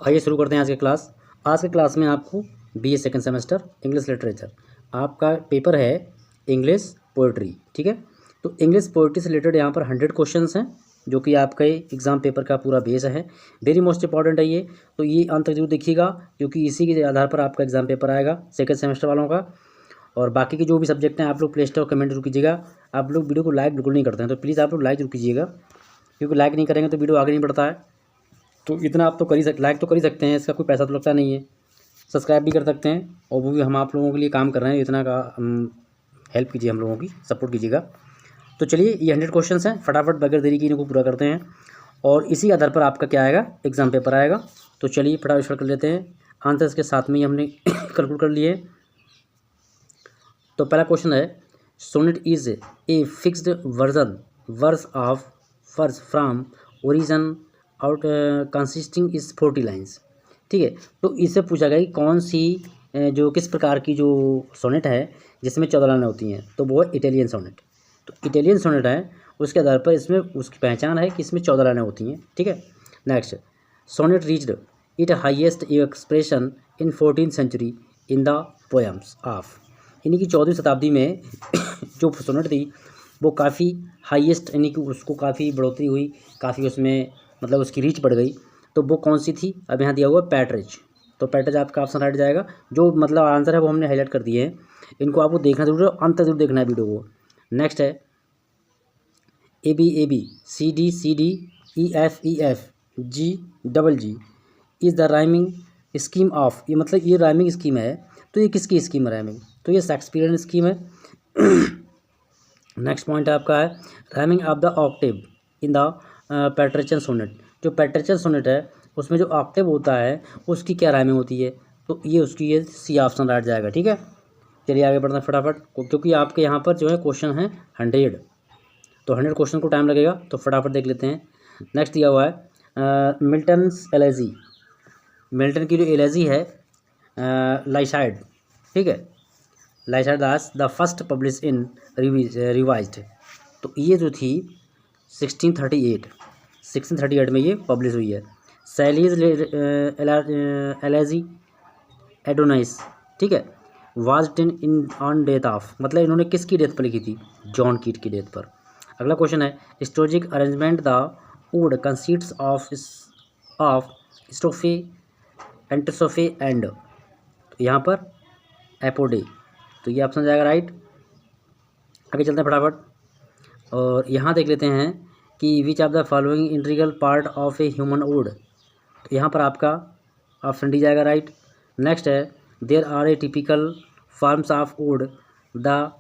आइए शुरू करते हैं आज की क्लास। आज की क्लास में आपको BA second semester English literature आपका पेपर है इंग्लिश पोइट्री, ठीक है। तो इंग्लिश पोइट्री से रिलेटेड यहाँ पर 100 क्वेश्चंस हैं जो कि आपका एग्ज़ाम पेपर का पूरा बेस है। वेरी मोस्ट इंपॉर्टेंट है ये, तो ये अंत तक जरूर देखिएगा क्योंकि इसी के आधार पर आपका एग्ज़ाम पेपर आएगा सेकंड सेमेस्टर वालों का। और बाकी के जो भी सब्जेक्ट हैं आप लोग प्ले स्टोर कमेंट जरूर कीजिएगा। आप लोग वीडियो को लाइक बिल्कुल नहीं करते हैं तो प्लीज़ आप लोग लाइक जरूर कीजिएगा, क्योंकि लाइक नहीं करेंगे तो वीडियो आगे नहीं बढ़ता है। तो इतना आप तो कर ही लाइक तो कर ही सकते हैं, इसका कोई पैसा तो लगता नहीं है। सब्सक्राइब भी कर सकते हैं और वो भी हम आप लोगों के लिए काम कर रहे हैं, इतना का हेल्प कीजिए, हम लोगों की सपोर्ट कीजिएगा। तो चलिए ये 100 क्वेश्चंस हैं, फटाफट बगैर देरी की इनको पूरा करते हैं और इसी आधार पर आपका क्या आएगा, एग्ज़ाम पेपर आएगा। तो चलिए फटाफट स्टार्ट कर लेते हैं। आंसर्स के साथ में ही हमने कैलकुलेट कर लिए। तो पहला क्वेश्चन है, sonnet is a fixed verse from origin out consisting is 40 lines, ठीक है। तो इससे पूछा गया कि कौन सी जो किस प्रकार की जो सोनेट है जिसमें 14 लाइनें होती हैं, तो वो है इटालियन सोनेट। तो इटालियन सोनेट है, उसके आधार पर इसमें उसकी पहचान है कि इसमें 14 लाइनें होती हैं, ठीक है। Next, sonnet reached it highest expression in 14th century in the poems of, यानी कि 14वीं शताब्दी में जो सोनेट थी वो काफ़ी हाईएस्ट, यानी कि उसको काफ़ी बढ़ोतरी हुई, काफ़ी उसमें मतलब उसकी रीच बढ़ गई। तो वो कौन सी थी, अब यहाँ दिया हुआ पैट्रिज। तो पैट्रिज आपका ऑप्शन राइट जाएगा। जो मतलब आंसर है वो हमने हाईलाइट कर दिए हैं, इनको आपको देखना जरूर है, अंत तक जरूर देखना है वीडियो को। नेक्स्ट है AB CD EF G is the rhyming scheme of, ये मतलब ये राइमिंग स्कीम है, तो ये किसकी स्कीम है राइमिंग, तो ये शेक्सपियरियन स्कीम है। नेक्स्ट पॉइंट आपका है rhyming of the octave in the Petrarchan sonnet. जो पैट्रिचियन सोनेट है उसमें जो ऑक्टेव होता है उसकी क्या राइमिंग होती है, तो ये उसकी ये सी ऑप्शन राइट जाएगा, ठीक है। चलिए आगे बढ़ते हैं फटाफट, क्योंकि आपके यहाँ पर जो है क्वेश्चन है 100, तो 100 क्वेश्चन को टाइम लगेगा, तो फटाफट देख लेते हैं। नेक्स्ट दिया हुआ है मिल्टन्स एलेजी, मिल्टन की जो एलेजी है लाइसाइड, ठीक है, Lycidas the first publish in revised. तो ये जो थी 1638 में ये पब्लिश हुई है। सैलीज एलेजी एडोनाइस, ठीक है, was ten in on death of, मतलब इन्होंने किसकी डेथ पर लिखी थी, जॉन कीट की डेथ पर। अगला क्वेश्चन है strophic arrangement the would consists of strophe antistrophe and, तो यहाँ पर एपोडे, तो ये ऑप्शन जाएगा राइट। आगे चलते हैं फटाफट और यहाँ देख लेते हैं कि which of the following integral part of a human wood, तो यहाँ पर आपका ऑप्शन डी जाएगा राइट। नेक्स्ट है there are a typical forms of wood the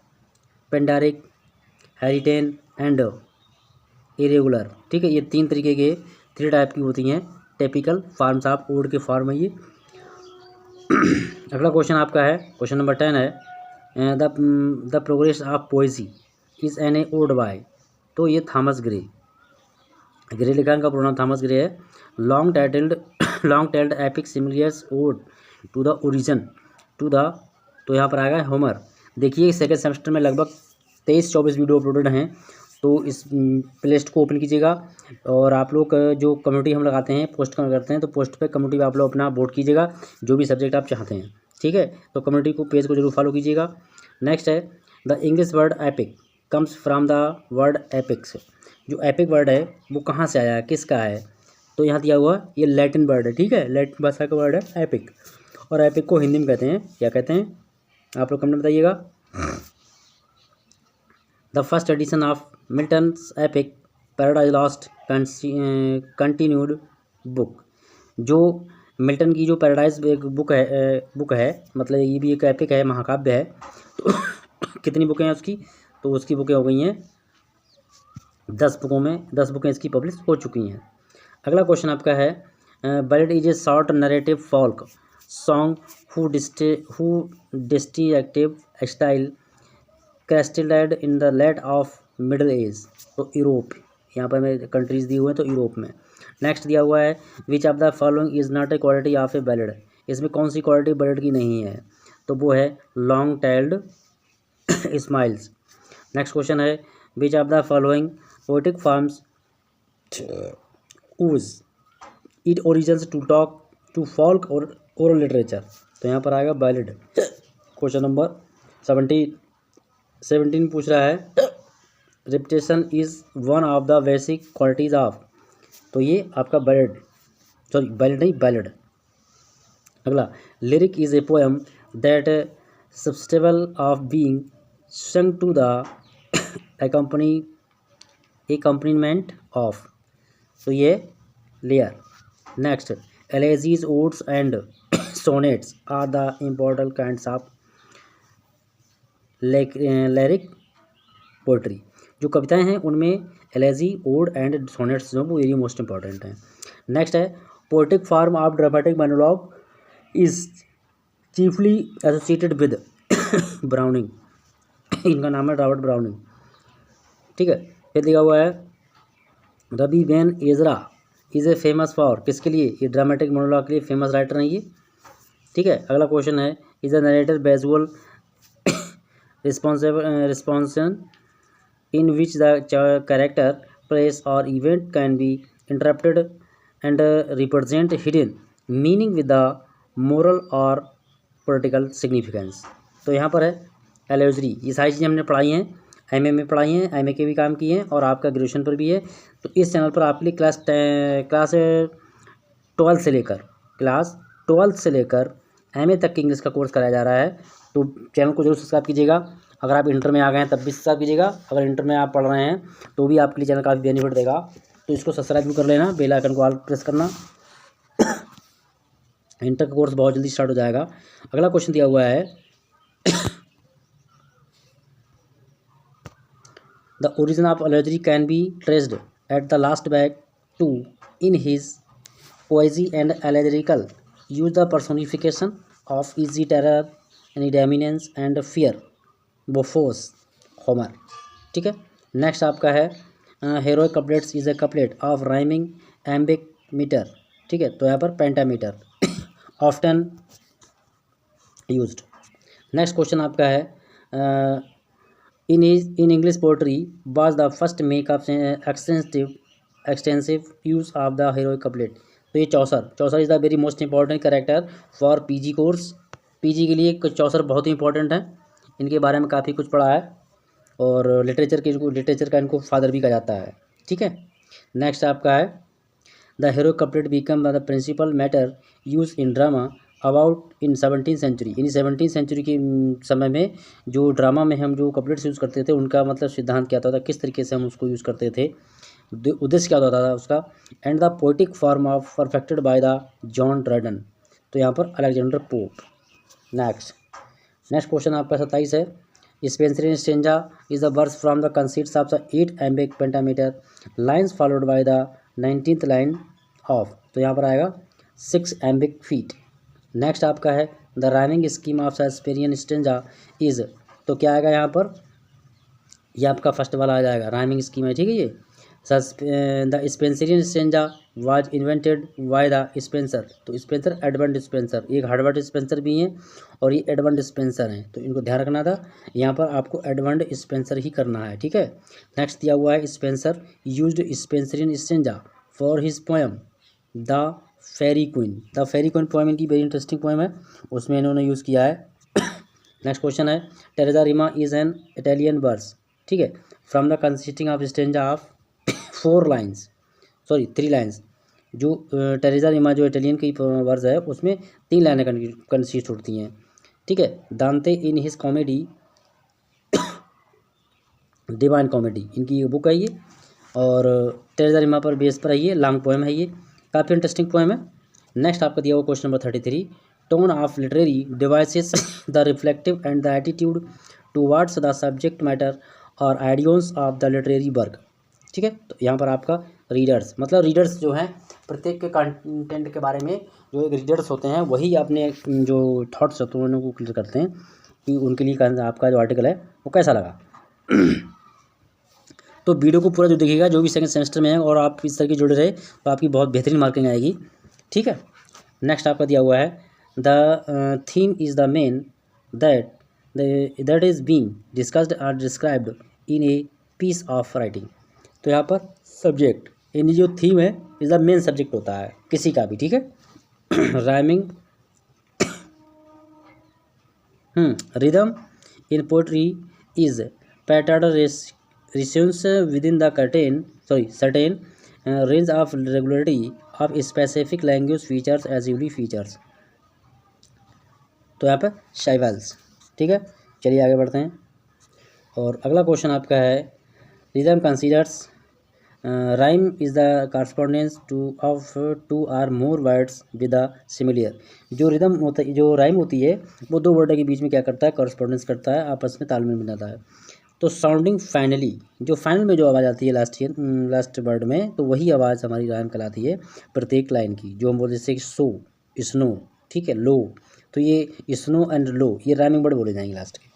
Pindaric Horatian and irregular, ठीक है, ये 3 तरीके के 3 टाइप की होती हैं टिपिकल फॉर्म्स ऑफ वुड के फॉर्म है ये। अगला क्वेश्चन आपका है क्वेश्चन नंबर 10 है the progress of poesy is an a ode by, तो ये थॉमस ग्रे लिखा, इनका पूरा नाम थॉमस ग्रे है। Long titled epic similes ode to the origin to the, तो यहाँ पर आएगा होमर। देखिए सेकेंड सेमेस्टर में लगभग 23-24 वीडियो अपलोडेड हैं, तो इस प्लेलिस्ट को ओपन कीजिएगा और आप लोग जो कम्युनिटी हम लगाते हैं पोस्ट करते हैं, तो पोस्ट पे कम्युनिटी में आप लोग अपना वोट कीजिएगा जो भी सब्जेक्ट आप चाहते हैं, ठीक है। तो कम्युनिटी को पेज को जरूर फॉलो कीजिएगा। नेक्स्ट है the English word epic comes from the word epics, जो एपिक वर्ड है वो कहाँ से आया है, किसका है, तो यहाँ दिया हुआ ये लैटिन वर्ड है, ठीक है, लैटिन भाषा का वर्ड है एपिक। और एपिक को हिंदी में कहते हैं, क्या कहते हैं, आप लोग कमेंट में बताइएगा। The first edition of Milton's epic paradise lost continued book, जो मिल्टन की जो पैराडाइज एक बुक है, मतलब ये भी एक एपिक है, महाकाव्य है। तो कितनी बुकें हैं उसकी, तो उसकी बुकें हो गई हैं 10 बुकें इसकी पब्लिश हो चुकी हैं। अगला क्वेश्चन आपका है ballad is a short narrative folk song who distinctive style crested in the late of middle age, तो यूरोप, यहाँ पर मैं कंट्रीज दिए हुए हैं तो यूरोप में। नेक्स्ट दिया हुआ है which of the following is not a quality of A ballad, इसमें कौन सी क्वालिटी बैलेड की नहीं है, तो वो है long tailed smiles. Next question है which of the following poetic forms owes it origins to folk और ओरल लिटरेचर, तो यहाँ पर आएगा बैलेड। क्वेश्चन नंबर 17 पूछ रहा है repetition is one of the basic qualities of, तो ये आपका बैलेड, सॉरी बैलेड नहीं बैलेड। अगला lyric is a poem that suitable of being sung to the accompaniment of, तो ये lyre. Next elegies, odes and sonnets are the important kinds of lyric poetry. जो कविताएं हैं उनमें एलेजी, ओड एंड सोनेट्स जो वो very most important हैं। Next है poetic form of dramatic monologue is chiefly associated with browning, इनका नाम है रॉबर्ट ब्राउनिंग, ठीक है। फिर दिया हुआ है रबी Ben Ezra is a famous for, किसके लिए, ये ड्रामेटिक मोनोलॉग के लिए फेमस राइटर हैं ये, ठीक है। अगला क्वेश्चन है is a narrator visual representation in which the character place और event can be interpreted and represent hidden meaning with the moral और पॉलिटिकल सिग्निफिकेंस, तो यहाँ पर है एलेजरी। ये सारी चीज़ें हमने पढ़ाई हैं, एमए में पढ़ाई हैं, एमए के भी काम किए हैं और आपका ग्रेजुएशन पर भी है। तो इस चैनल पर आपके लिए क्लास 12 से लेकर एमए तक की इंग्लिश का कोर्स कराया जा रहा है। तो चैनल को जरूर सब्सक्राइब कीजिएगा। अगर आप इंटर में आ गए हैं तब भी सब्सक्राइब कीजिएगा, अगर इंटर में आप पढ़ रहे हैं तो भी आपके लिए चैनल काफ़ी बेनिफिट देगा। तो इसको सब्सक्राइब भी कर लेना, बेल आइकन को ऑल प्रेस करना। इंटर का कोर्स बहुत जल्दी स्टार्ट हो जाएगा। अगला क्वेश्चन दिया हुआ है the origin of allegory can be traced at the last back to in his poesy and allegorical use the personification of easy terror any dominance and fear Phobos Homer, ठीक है। Next आपका है heroic couplets is a couplet of rhyming iambic meter, ठीक है। तो यहाँ पर pentameter often used. Next question आपका है in English poetry was the first make of extensive use of the heroic couplet, तो ये Chaucer is the very most important character for PG course. PG के लिए चौसर बहुत ही इंपॉर्टेंट है, इनके बारे में काफ़ी कुछ पढ़ा है और लिटरेचर का इनको फादर भी कहा जाता है, ठीक है। नेक्स्ट आपका है the heroic couplet become the principal matter use in drama about in 17th century, यानी 17th सेंचुरी के समय में जो ड्रामा में हम जो कपलेट्स यूज़ करते थे उनका मतलब सिद्धांत क्या होता था, किस तरीके से हम उसको यूज़ करते थे, उद्देश्य क्या होता था उसका। And the poetic form of perfected by the John Dryden, तो यहाँ पर अलेक्जेंडर पोप। नेक्स्ट क्वेश्चन आपका 27 है Spenser stanza is the verse from the conceits of the 8 iambic pentameter lines followed by the 19th line of, तो यहाँ पर आएगा 6 एम्बिक feet. Next आपका है the rhyming scheme of Shakespearean stanza is, तो क्या आएगा यहाँ पर, ये आपका फर्स्ट वाला आ जाएगा, राइमिंग स्कीम है, ठीक है। ये the Spenserian stanza was invented by the Spencer, तो स्पेंसर एडमंड स्पेंसर, एक हर्बर्ट स्पेंसर भी हैं और ये एडमंड स्पेंसर हैं, तो इनको ध्यान रखना था, यहाँ पर आपको एडमंड स्पेंसर ही करना है, ठीक है। नेक्स्ट दिया हुआ है Spencer used Spencerian stanza for his poem the fairy queen poem इनकी वेरी इंटरेस्टिंग पोएम है, उसमें इन्होंने यूज़ किया है। नेक्स्ट क्वेश्चन है terza rima is an Italian verse, ठीक है, from the consisting of stanza of 3 lines. जो टेरेजा रिमा जो इटालियन की वर्स है उसमें 3 लाइनें कंसिस्ट होती हैं, ठीक है। दांते in his comedy divine comedy, इनकी बुक है ये और टेरेजा रिमा पर बेस पर है, ये लॉन्ग पोएम है, ये काफ़ी इंटरेस्टिंग पोएम है। नेक्स्ट आपका दिया हुआ question number 33 tone of literary devices the reflective and the attitude towards the subject matter और आइडियोज ऑफ द लिटरेरी वर्क, ठीक है। तो यहाँ पर आपका रीडर्स, मतलब रीडर्स जो हैं प्रत्येक के कंटेंट के बारे में जो एक रीडर्स होते हैं वही अपने जो थॉट्स होते हैं उनको क्लियर करते हैं कि उनके लिए आपका जो आर्टिकल है वो कैसा लगा। तो वीडियो को पूरा जो देखिएगा जो भी सेकंड सेमेस्टर में है और आप इस तरह के जुड़े रहे तो आपकी बहुत बेहतरीन मार्किंग आएगी, ठीक है। नेक्स्ट आपका दिया हुआ है the theme is the main that is being discussed और described in a piece of writing, तो यहाँ पर सब्जेक्ट यानी जो थीम है इज़ द मेन सब्जेक्ट होता है किसी का भी, ठीक है। Rhyming rhythm in poetry is patterned resumes within the certain range of regularity of specific language features as unique features। तो यहाँ पर शाइवल्स। ठीक है, चलिए आगे बढ़ते हैं। और अगला क्वेश्चन आपका है rhythm considers rhyme is the correspondence to of two or more words with the similar. जो रिदम होता है, जो राइम होती है, वो दो वर्ड के बीच में क्या करता है, कॉरस्पॉन्डेंस करता है, आपस में तालमेल बनाता है। तो साउंडिंग फाइनली, जो फाइनल में जो आवाज़ आती है लास्ट वर्ड में, तो वही आवाज़ हमारी राइम कहलाती है प्रत्येक लाइन की। जो हम बोलते हैं जैसे सो, स्नो, ठीक है, लो, तो ये स्नो एंड लो ये राइमिंग वर्ड बोले जाएंगे लास्ट के।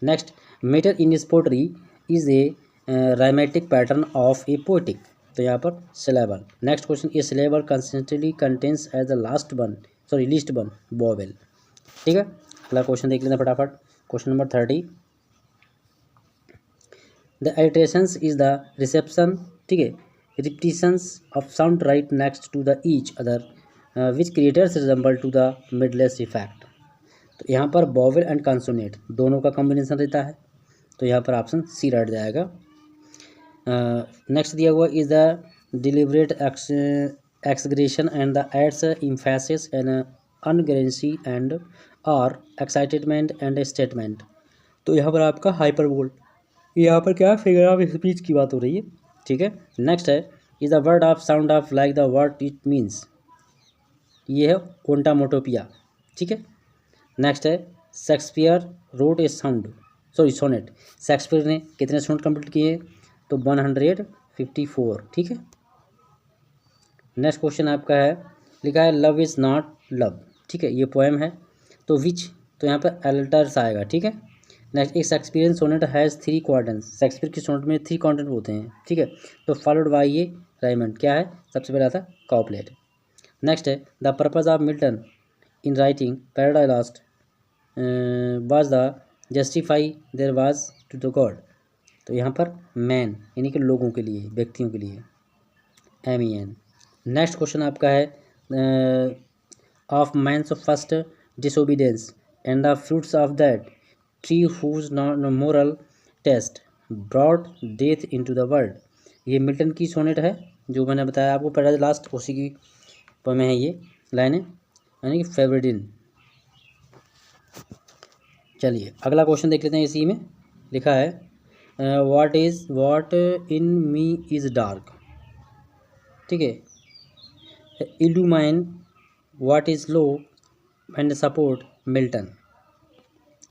नेक्स्ट, मीटर इन इस poetry is a rhythmic pattern of a poetic. तो यहाँ पर syllable. Next question, a syllable consistently contains at the least one vowel. ठीक है, अगला क्वेश्चन देख लेते हैं फटाफट। Question number 30, the alliterations is the reception, ठीक है, repetitions of sound right next to the each other which creators resemble to the middles effect. तो यहाँ पर वोवेल एंड कंसोनेंट दोनों का कॉम्बिनेशन रहता है, तो यहाँ पर ऑप्शन सी राइट जाएगा। नेक्स्ट दिया हुआ is the deliberate exaggeration and the aids emphasis and अनग्रेंसी एंड और एक्साइटमेंट एंड स्टेटमेंट। तो यहाँ पर आपका हाइपरबोल, यहाँ पर क्या फिगर ऑफ स्पीच की बात हो रही है। ठीक है, नेक्स्ट है is the word of sound of like the word it means. ये है ओंटामोटोपिया। ठीक है, नेक्स्ट है Shakespeare wrote a sonnet. Shakespeare ने कितने सोनेट कंप्लीट किए, तो 154। ठीक है, नेक्स्ट क्वेश्चन आपका है, लिखा है लव इज़ नॉट लव। ठीक है, ये पोएम है, तो विच, तो यहाँ पर अल्टर्स आएगा। ठीक है, नेक्स्ट, एक Shakespearean sonnet has 3 quadrants. Shakespeare की सोनेट में 3 क्वाड्रेंट होते हैं। ठीक है, तो फॉलोड बाय ये राइमंड क्या है, सबसे पहले आता है कॉपलेट। नेक्स्ट है the purpose of Milton in writing Paradise Lost was the justify there was to the God. तो यहाँ पर मैन यानी कि लोगों के लिए, व्यक्तियों के लिए, MEN। नेक्स्ट क्वेश्चन आपका है of man's first disobedience and the fruits of that tree whose moral taste brought death into the world. ये मिल्टन की सोनेट है, जो मैंने बताया आपको पैराडाइज लास्ट, उसी की में है ये लाइनें, यानी कि फेवरेटिन। चलिए अगला क्वेश्चन देख लेते हैं। इसी में लिखा है what in me is dark. ठीक है, illumine what is low and support Milton.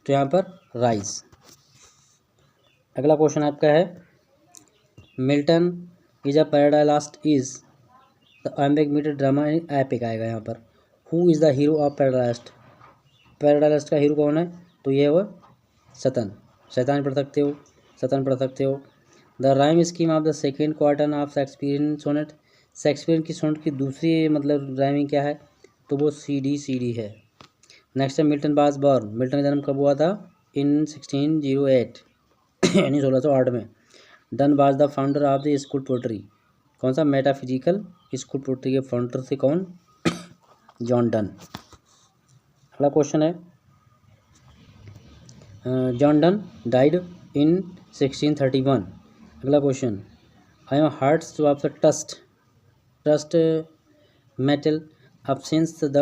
तो यहाँ पर राइज। अगला क्वेश्चन आपका है Milton is a Paradise Lost is the iambic meter drama epic आएगा यहाँ पर। Who is the hero of Paradise Lost का हीरो कौन है, तो ये है वो शैतान पढ़ सकते हो, सतन पढ़ सकते हो। The rhyme scheme of the second quarter of Shakespearean sonnet. Shakespeare की सोनेट की दूसरी मतलब राइमिंग क्या है, तो वो CD है। नेक्स्ट है मिल्टन वाज बॉर्न। मिल्टन का जन्म कब हुआ था, इन 1608 यानी 1608 में। Donne was the founder of the school poetry. कौन सा, मेटाफिजिकल स्कूल पोट्री के फाउंडर थे कौन, जॉन डन। अगला क्वेश्चन है जॉन डन डाइड इन 1631। अगला question, I am hearts of the trust metal अब since the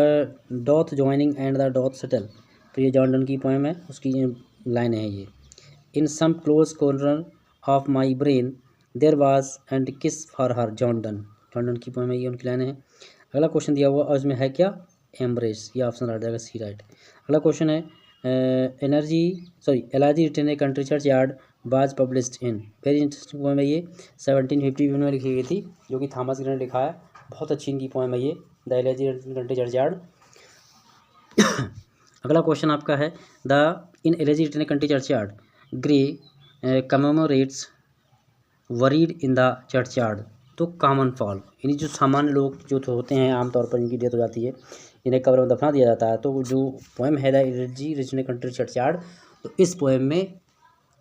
doth joining and the doth settle. तो ये जॉन डन की पोएम है, उसकी लाइन है ये। In some close corner of my brain there was and kiss for her. John Donne की poem है ये, उनकी लाइन है। अगला क्वेश्चन दिया हुआ और इसमें है क्या, एम्ब्रेस। ये ऑप्शन रह जाएगा सी राइट। अगला क्वेश्चन है elegy written a country churchyard was published in. Very interesting poem है ये, 1751 में लिखी गई थी, जो कि थॉमस ग्रे ने लिखा है। बहुत अच्छी इनकी पोएम है ये, the elegy written country churchyard. अगला क्वेश्चन आपका है the in elegy written country churchyard Gray commemorates buried in the churchyard. तो कॉमन फॉल यानी जो सामान्य लोग जो होते हैं, आमतौर पर इनकी डेथ हो जाती है, इन्हें कब्र में दफना दिया जाता है। तो जो पोएम है the elegy written country churchyard, तो इस पोएम में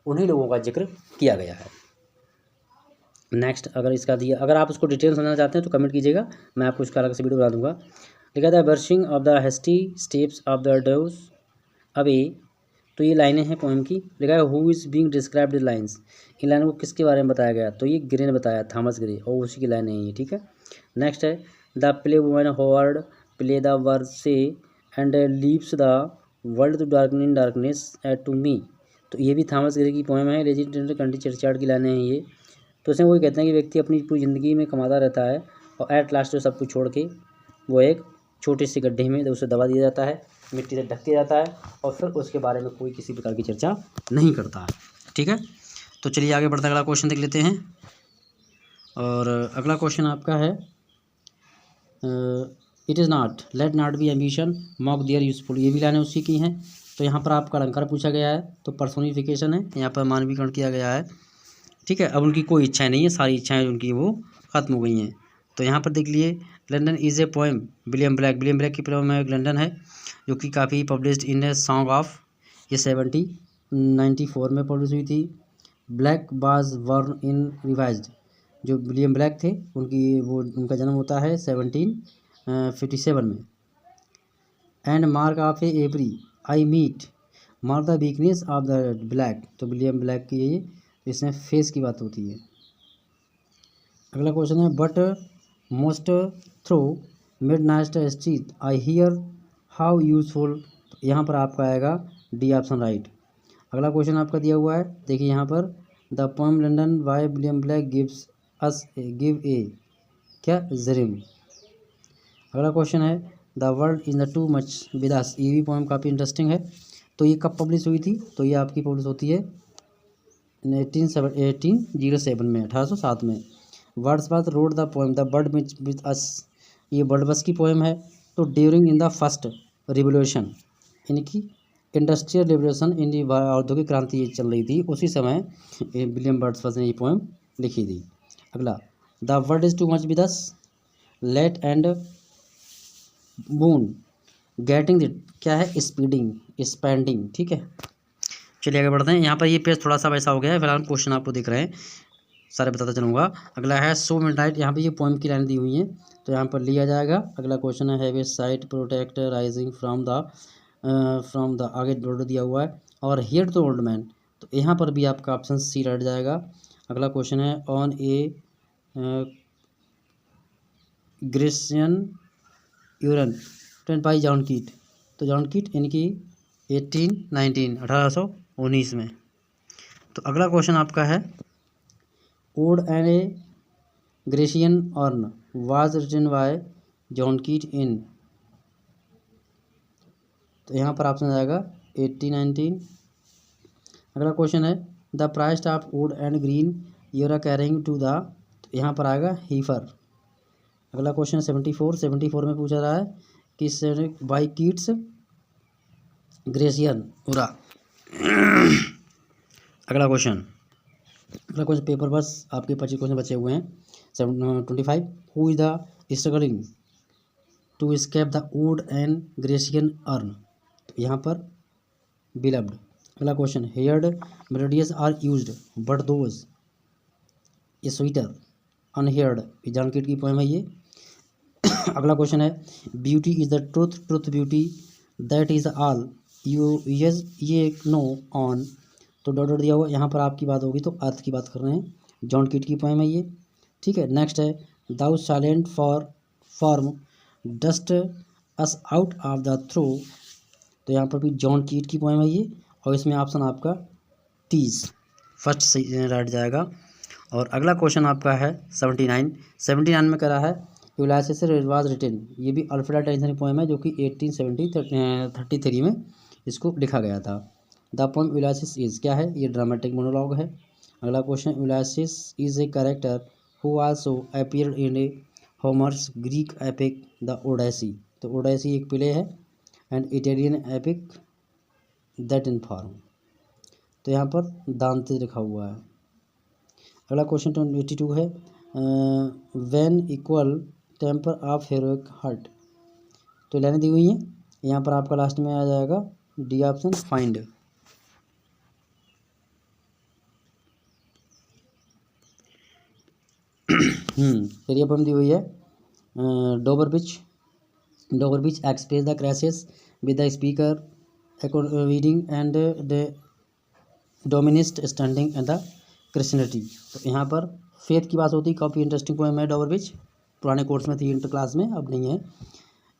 उन्हीं लोगों का जिक्र किया गया है। नेक्स्ट, अगर आप उसको डिटेल समझना चाहते हैं तो कमेंट कीजिएगा, मैं आपको इसका अलग से वीडियो बना दूंगा। लिखा था brushing of the hasty steps of the dews away. तो ये लाइनें हैं पोएम की। लिखा है who is being described the lines. इन लाइनों को किसके बारे में बताया गया, तो ये ग्रे ने बताया, थॉमस ग्रे, और उसी की लाइनें हैं ये, ठीक है। नेक्स्ट है the play woman homeward play the verse and leaves the world to darkening darkness at to me. तो ये भी थॉमस ग्रे की पोएम है। लेजेंडरी कंट्री चर्चयार्ड की लाइनें हैं ये। तो इसमें वही कहते हैं कि व्यक्ति अपनी पूरी ज़िंदगी में कमाता रहता है और एट लास्ट जो सब कुछ छोड़ के वो एक छोटे से गड्ढे में उसे दबा दिया जाता है, मिट्टी से ढक दिया जाता है और फिर उसके बारे में कोई किसी प्रकार की चर्चा नहीं करता है, ठीक है। तो चलिए आगे बढ़ते अगला क्वेश्चन देख लेते हैं। और अगला क्वेश्चन आपका है it is not let not be ambition mock their useful. ये भी लाइनें उसी की हैं। तो यहाँ पर आपका अलंकार पूछा गया है, तो पर्सोनिफिकेशन है, यहाँ पर मानवीकरण किया गया है, ठीक है। अब उनकी कोई इच्छाएं नहीं है, सारी इच्छाएं उनकी वो ख़त्म हो गई हैं। तो यहाँ पर देख लिए London is a poem William Blake की पोएम है, लंदन है, जो कि काफ़ी published in a song of, ये 1794 में पब्लिश हुई थी। Blake was born in revised, जो विलियम ब्लैक थे उनका जन्म होता है 1757 में। And mark of a every I meet mark the weakness of the Blake. तो विलियम ब्लैक की ये इसमें फेस की बात होती है। अगला क्वेश्चन है but most through midnight street I hear how useful. यहाँ पर आपका आएगा डी ऑप्शन राइट। अगला क्वेश्चन आपका दिया हुआ है, देखिए यहाँ पर the poem London by William Blake gives us give a क्या जरिम। अगला क्वेश्चन है the world is the too much with us. ये भी पोएम काफ़ी इंटरेस्टिंग है। तो ये कब पब्लिश हुई थी, तो ये आपकी पब्लिश होती है 1807 में, 1807 में। Wordsworth road the poem the bird with us, ये वर्ड्सवर्थ की पोएम है। तो during in the first revolution, इनकी इंडस्ट्रियल रिवोल्यूशन, इन औद्योगिक क्रांति ये चल रही थी, उसी समय विलियम वर्ड्सवर्थ ने ये पोएम लिखी थी। अगला the world is too much with us late and soon getting the, क्या है, स्पीडिंग स्पेंडिंग, ठीक है। चलिए आगे बढ़ते हैं। यहाँ पर ये पेज थोड़ा सा वैसा हो गया है, फिलहाल क्वेश्चन आपको दिख रहे हैं, सारे बताता चलूँगा। अगला है सो मिडनाइट, यहाँ पे ये पोएम की लाइन दी हुई है, तो यहाँ पर लिया जाएगा। अगला क्वेश्चन है have a site protect rising from the आगे बॉर्डर दिया हुआ है, और हियर द ओल्ड मैन, तो यहाँ पर भी आपका ऑप्शन सी रह जाएगा। अगला क्वेश्चन है on A Grecian यूरन ten by John कीट। तो जॉन कीट इनकी 1819 में। तो अगला क्वेश्चन आपका है ode and a Grecian urn was written by John Keats in, तो यहाँ पर ऑप्शन आएगा 1819। अगला क्वेश्चन है the price of wood and green your are carrying to the, तो यहाँ पर आएगा हीफर। अगला क्वेश्चन 74 में पूछा रहा है किस बाई कीट्स ग्रेशियन उरा। अगला क्वेश्चन पेपर बस आपके 25 क्वेश्चन बचे हुए हैं। 25 who is the struggling to escape the wood and Grecian urn, तो यहाँ पर बिलव्ड। अगला question heard melodious are used but those a sweeter unheard, John Keat की पोएम है ये। अगला क्वेश्चन है beauty is the truth beauty that is all you yes ye know on, तो डॉट दिया हुआ, यहाँ पर आपकी बात होगी तो अर्थ की बात कर रहे हैं, जॉन कीट की पोएम है ये, ठीक है। नेक्स्ट है thou silent for form dust us out of the throw, तो यहाँ पर भी जॉन कीट की पोएम है ये, और इसमें ऑप्शन आपका 30 फर्स्ट सही राइट जाएगा। और अगला क्वेश्चन आपका है 79 में करा है यूलाइसिस वाज रिटन, ये भी अल्फ्रेड टेनिसन की पोएम है जो कि 1833 में इसको लिखा गया था। द पोएम यूलाइसिस इज, क्या है, ये ड्रामेटिक मोनोलॉग है। अगला question Ulysses is a character who also appeared in a Homer's Greek epic the Odyssey, तो ओडेसी एक प्ले है and Italian epic that in form, तो यहाँ पर दांते लिखा हुआ है। अगला क्वेश्चन 82 है when equal temper of heroic heart, तो लाइनें दी हुई हैं, यहाँ पर आपका लास्ट में आ जाएगा डी ऑप्शन फाइंड। फिर ये पोएम दी हुई है Dover Beach Dover Beach express the crashes with the speaker reading and the dominant standing and the Christianity. तो यहाँ पर फेथ की बात होती है। काफ़ी इंटरेस्टिंग पोएम है डोवर बीच, पुराने कोर्स में थी, इंटर क्लास में, अब नहीं है।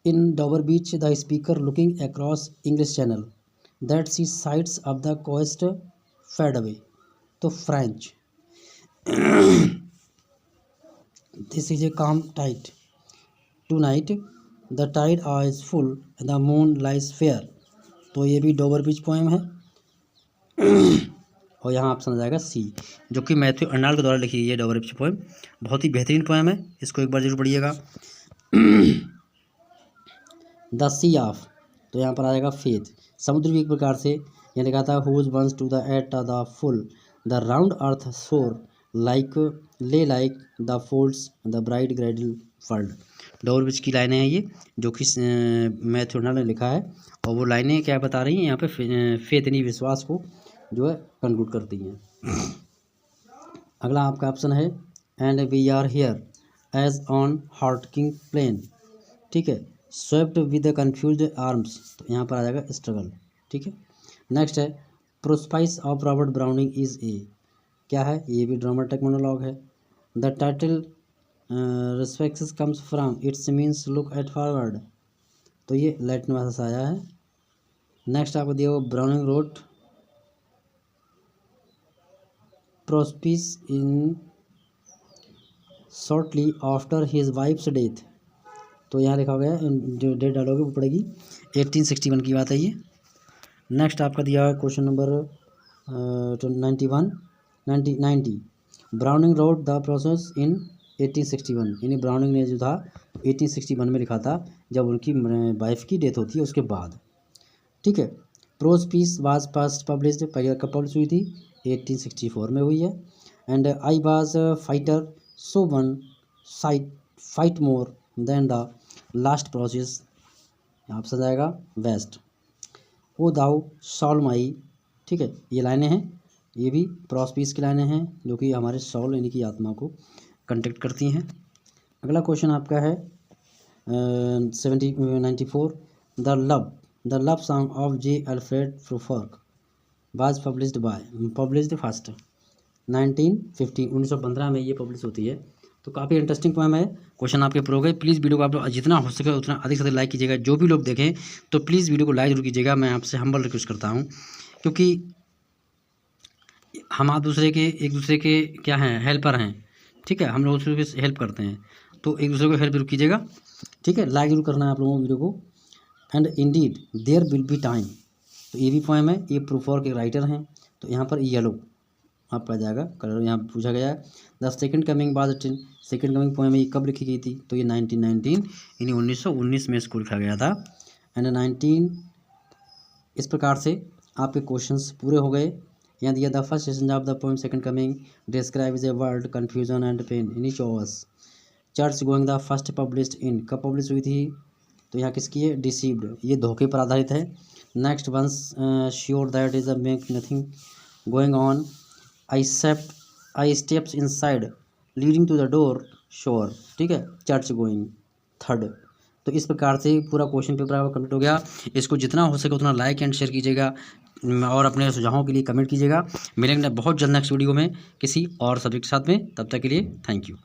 In Dover Beach the speaker looking across English Channel that sea sides of the coast fade away. तो French this is a calm tight tonight the tide is full the moon lies fair. तो ये भी Dover बीच poem है। और यहाँ option आ जाएगा सी, जो कि मैथ्यू अर्नाल्ड के द्वारा लिखी गई है डोवर बीच पोएम। बहुत ही बेहतरीन पोएम है, इसको एक बार जरूर पढ़िएगा। द सी ऑफ, तो यहाँ पर आ जाएगा फेथ। समुद्र भी एक प्रकार से यहाँ लिखा था whose once to the at the full the round earth shore like lay like the folds the bright girdle world. Dover Beach की लाइनें हैं ये, जो कि मैथ्यू अर्नाल्ड ने लिखा है। और वो लाइनें क्या बता रही हैं यहाँ पे, फेथ यानी विश्वास को जो है कंक्लूड करती हैं। अगला आपका ऑप्शन है and we are here as on darkling plain. ठीक है, swept with the confused arms. तो यहाँ पर आ जाएगा स्ट्रगल। ठीक है, नेक्स्ट है Prospice of Robert Browning is a. क्या है, ये भी ड्रामेटिक मोनोलॉग है। The title respects comes from its means look at forward. तो ये लैटिन भाषा से आया है। नेक्स्ट आपको दिया हुआ Browning wrote Prospice in shortly after his wife's death. तो यहाँ लिखा गया जो डेट डालोगे वो पड़ेगी 1861 की बात है ये। नेक्स्ट आपका दिया है question number 90 browning wrote the process in 1861। यानी ब्राउनिंग ने जो था 1861 में लिखा था, जब उनकी वाइफ की डेथ होती है उसके बाद। ठीक है, prose piece was first published, पहली कब पब्लिश हुई थी, 1864 में हुई है। And I was fighter so one fight more than the last process. Option आएगा west. O thou soul my. ठीक है, ये लाइनें हैं, ये भी प्रोस्पीस की लाइनें हैं, जो कि हमारे सॉल यानी कि आत्मा को कंटेक्ट करती हैं। अगला क्वेश्चन आपका है 94 the love song of J Alfred Prufrock was published first 1915 में ये पब्लिश होती है। तो काफ़ी इंटरेस्टिंग पोएम है। क्वेश्चन आपके पूरे हो गए। प्लीज़ वीडियो को आप लोग जितना हो सके उतना अधिक से अधिक लाइक कीजिएगा। जो भी लोग देखें तो प्लीज़ वीडियो को लाइक जरूर कीजिएगा, मैं आपसे हम्बल रिक्वेस्ट करता हूँ, क्योंकि हम एक दूसरे के क्या हैं, हेल्पर हैं। ठीक है, हम लोग दूसरे की हेल्प करते हैं, तो एक दूसरे को हेल्प जरूर कीजिएगा। ठीक है, लाइक जरूर करना है आप लोगों को वीडियो को। And indeed there will be time, तो ये भी पोएम है, ये प्रूफर्क के राइटर हैं। तो यहाँ पर येलो आपका जाएगा कलर, यहाँ पूछा गया है। द सेकंड कमिंग बाज सेकंड कमिंग पोएम ये कब लिखी गई थी, तो ये 1919 यानी 1919 में इसको लिखा गया था। एंड 19 इस प्रकार से आपके क्वेश्चंस पूरे हो गए। यहाँ दिया the first session of the poem second coming describe is a world confusion and pain in each of us. Church going the first published in, कब पब्लिश हुई थी, तो यहाँ किसकी है, डिसीव्ड, ये धोखे पर आधारित है। Next once sure that is a make nothing going on I steps inside leading to the door sure. ठीक है, चर्च गोइंग थर्ड। तो इस प्रकार से पूरा क्वेश्चन पेपर आपका कंप्लीट हो गया। इसको जितना हो सके उतना लाइक एंड शेयर कीजिएगा और अपने सुझावों के लिए कमेंट कीजिएगा। मिलेंगे बहुत जल्द नेक्स्ट वीडियो में किसी और सब्जेक्ट के साथ में, तब तक के लिए थैंक यू।